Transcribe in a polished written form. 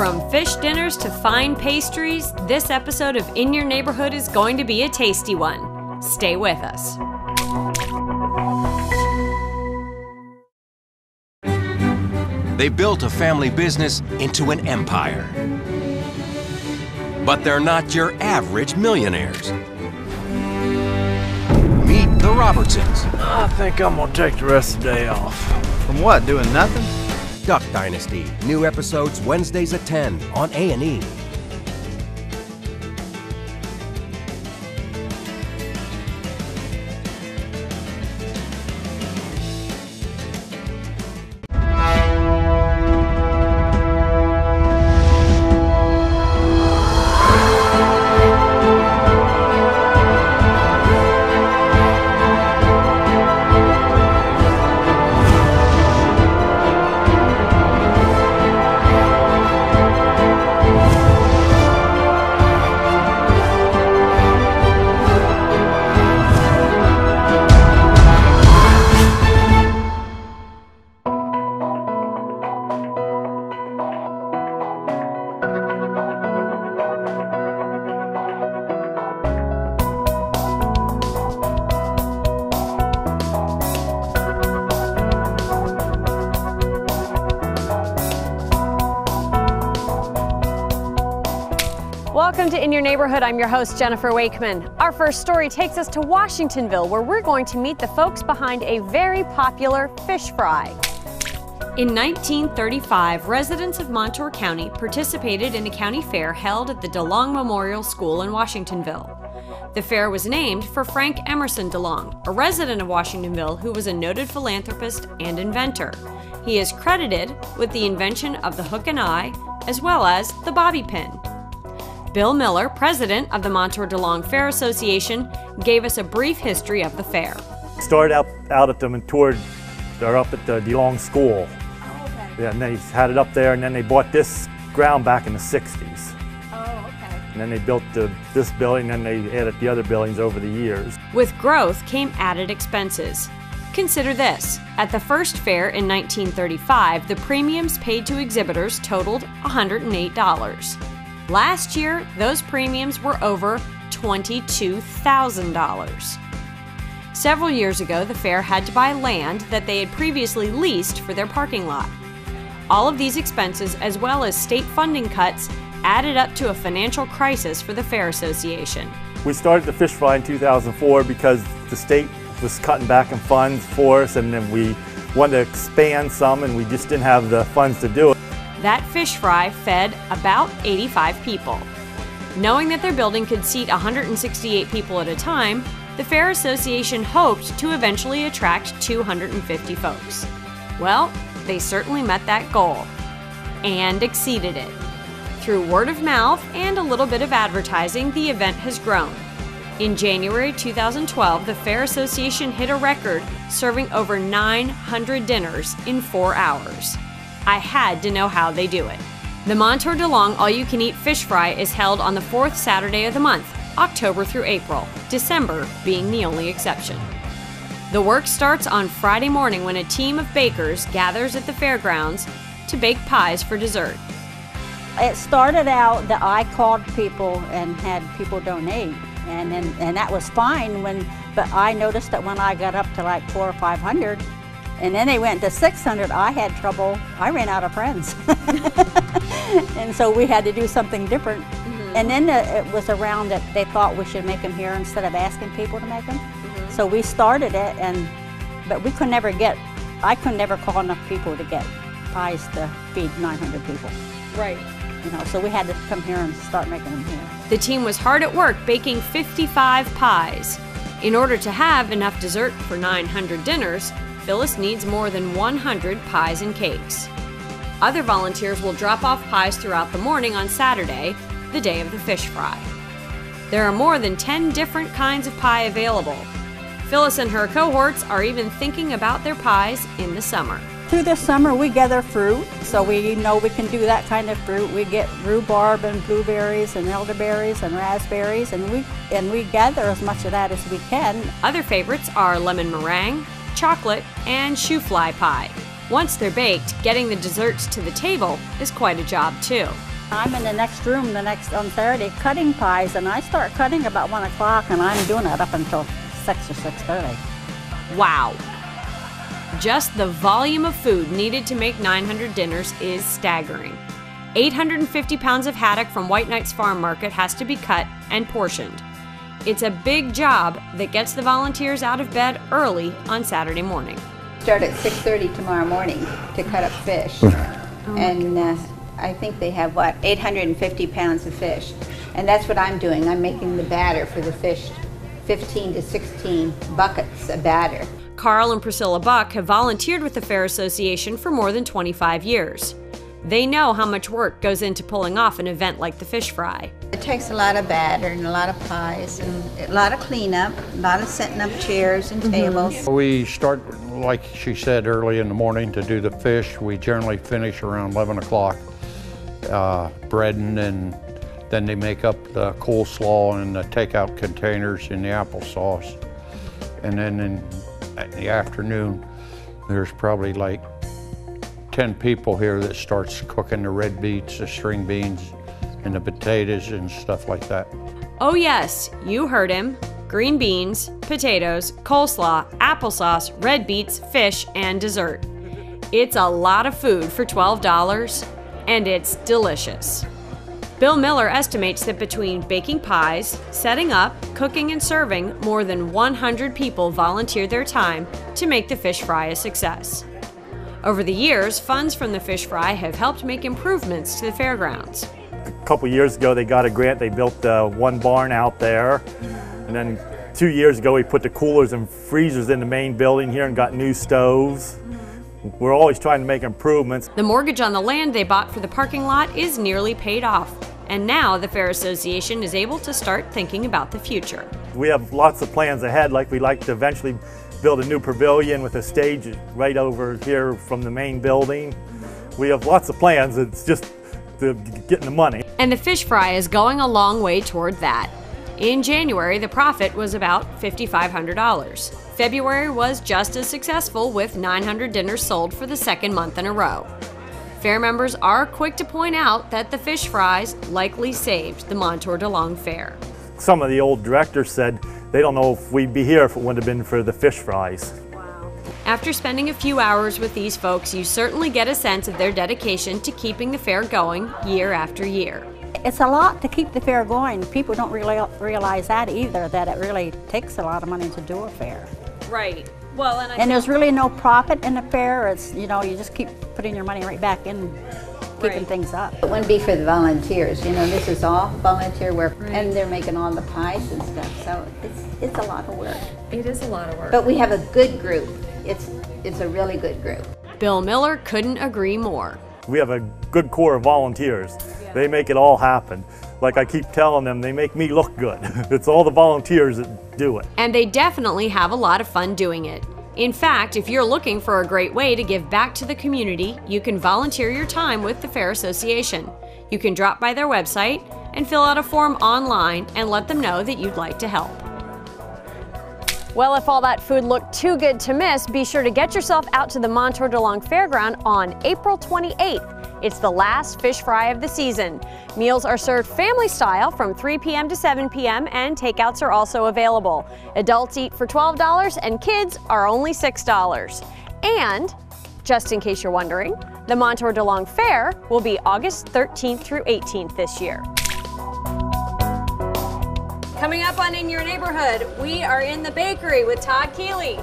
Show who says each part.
Speaker 1: From fish dinners to fine pastries, this episode of In Your Neighborhood is going to be a tasty one. Stay with us.
Speaker 2: They built a family business into an empire. But they're not your average millionaires. Meet the Robertsons.
Speaker 3: I think I'm gonna take the rest of the day off. From what, doing nothing?
Speaker 2: Duck Dynasty. New episodes Wednesdays at 10 on A&E.
Speaker 1: Welcome to In Your Neighborhood. I'm your host, Jennifer Wakeman. Our first story takes us to Washingtonville, where we're going to meet the folks behind a very popular fish fry. In 1935, residents of Montour County participated in a county fair held at the DeLong Memorial School in Washingtonville. The fair was named for Frank Emerson DeLong, a resident of Washingtonville who was a noted philanthropist and inventor. He is credited with the invention of the hook and eye, as well as the bobby pin. Bill Miller, president of the Montour DeLong Fair Association, gave us a brief history of the fair.
Speaker 4: Started out at them and toured. They're up at the DeLong School.
Speaker 1: Oh, okay.
Speaker 4: Yeah, and they had it up there, and then they bought this ground back in the 60s.
Speaker 1: Oh, okay.
Speaker 4: And then they built this building, and then they added the other buildings over the years.
Speaker 1: With growth came added expenses. Consider this. At the first fair in 1935, the premiums paid to exhibitors totaled $108. Last year, those premiums were over $22,000. Several years ago, the fair had to buy land that they had previously leased for their parking lot. All of these expenses, as well as state funding cuts, added up to a financial crisis for the Fair Association.
Speaker 4: We started the fish fry in 2004 because the state was cutting back in funds for us, and then we wanted to expand some, and we just didn't have the funds to do it.
Speaker 1: That fish fry fed about 85 people. Knowing that their building could seat 168 people at a time, the Fair Association hoped to eventually attract 250 folks. Well, they certainly met that goal and exceeded it. Through word of mouth and a little bit of advertising, the event has grown. In January 2012, the Fair Association hit a record, serving over 900 dinners in 4 hours. I had to know how they do it. The Montour DeLong All-You-Can-Eat Fish Fry is held on the 4th Saturday of the month, October through April, December being the only exception. The work starts on Friday morning when a team of bakers gathers at the fairgrounds to bake pies for dessert.
Speaker 5: It started out that I called people and had people donate, and that was fine. But I noticed that when I got up to like 400 or 500, and then they went to 600, I had trouble. I ran out of friends. And so we had to do something different. Mm-hmm. And then it was around that they thought we should make them here instead of asking people to make them. Mm-hmm. So we started it, but I could never call enough people to get pies to feed 900 people.
Speaker 1: Right.
Speaker 5: So we had to come here and start making them here.
Speaker 1: The team was hard at work baking 55 pies. In order to have enough dessert for 900 dinners, Phyllis needs more than 100 pies and cakes. Other volunteers will drop off pies throughout the morning on Saturday, the day of the fish fry. There are more than 10 different kinds of pie available. Phyllis and her cohorts are even thinking about their pies in the summer.
Speaker 5: Through the summer we gather fruit, so we know we can do that kind of fruit. We get rhubarb and blueberries and elderberries and raspberries, and we gather as much of that as we can.
Speaker 1: Other favorites are lemon meringue, chocolate, and shoe fly pie. Once they're baked, getting the desserts to the table is quite a job too.
Speaker 5: I'm in the next room on Saturday cutting pies, and I start cutting about 1 o'clock, and I'm doing it up until 6 or 6:30.
Speaker 1: Wow. Just the volume of food needed to make 900 dinners is staggering. 850 pounds of haddock from White Knight's Farm Market has to be cut and portioned. It's a big job that gets the volunteers out of bed early on Saturday morning.
Speaker 6: Start at 6:30 tomorrow morning to cut up fish. And I think they have, 850 pounds of fish. And that's what I'm doing. I'm making the batter for the fish, 15 to 16 buckets of batter.
Speaker 1: Carl and Priscilla Buck have volunteered with the Fair Association for more than 25 years. They know how much work goes into pulling off an event like the fish fry.
Speaker 6: It takes a lot of batter and a lot of pies and a lot of cleanup, a lot of setting up chairs and tables.
Speaker 7: We start, like she said, early in the morning to do the fish. We generally finish around 11 o'clock, breading, and then they make up the coleslaw and the takeout containers and the applesauce. And then in the afternoon, there's probably like 10 people here that starts cooking the red beets, the string beans, and the potatoes and stuff like that.
Speaker 1: Oh yes, you heard him. Green beans, potatoes, coleslaw, applesauce, red beets, fish, and dessert. It's a lot of food for $12, and it's delicious. Bill Miller estimates that between baking pies, setting up, cooking, and serving, more than 100 people volunteered their time to make the fish fry a success. Over the years, funds from the fish fry have helped make improvements to the fairgrounds.
Speaker 4: A couple years ago, they got a grant. They built one barn out there. And then 2 years ago, we put the coolers and freezers in the main building here and got new stoves. We're always trying to make improvements.
Speaker 1: The mortgage on the land they bought for the parking lot is nearly paid off. And now the Fair Association is able to start thinking about the future.
Speaker 4: We have lots of plans ahead, like we'd like to eventually build a new pavilion with a stage right over here from the main building. We have lots of plans, it's just getting the money.
Speaker 1: And the fish fry is going a long way toward that. In January, the profit was about $5,500. February was just as successful with 900 dinners sold for the second month in a row. Fair members are quick to point out that the fish fries likely saved the Montour DeLong Fair.
Speaker 4: Some of the old directors said they don't know if we'd be here if it wouldn't have been for the fish fries.
Speaker 1: After spending a few hours with these folks, you certainly get a sense of their dedication to keeping the fair going year after year.
Speaker 5: It's a lot to keep the fair going. People don't really realize that either, that it really takes a lot of money to do a fair.
Speaker 1: Right. Well,
Speaker 5: and there's really no profit in the fair. It's, you know, you just keep putting your money right back in, keeping things up.
Speaker 6: It wouldn't be for the volunteers. You know, this is all volunteer work, and they're making all the pies and stuff. So it's a lot of work.
Speaker 1: It is a lot of work.
Speaker 6: But we have a good group. It's a really good group.
Speaker 1: Bill Miller couldn't agree more.
Speaker 4: We have a good core of volunteers. They make it all happen. Like I keep telling them, they make me look good. It's all the volunteers that do it.
Speaker 1: And they definitely have a lot of fun doing it. In fact, if you're looking for a great way to give back to the community, you can volunteer your time with the Fair Association. You can drop by their website and fill out a form online and let them know that you'd like to help. Well, if all that food looked too good to miss, be sure to get yourself out to the Montour DeLong Fairground on April 28th. It's the last fish fry of the season. Meals are served family style from 3 p.m. to 7 p.m. and takeouts are also available. Adults eat for $12 and kids are only $6. And, just in case you're wondering, the Montour DeLong Fair will be August 13th through 18th this year. Coming up on In Your Neighborhood, we are in the bakery with Todd Keeley.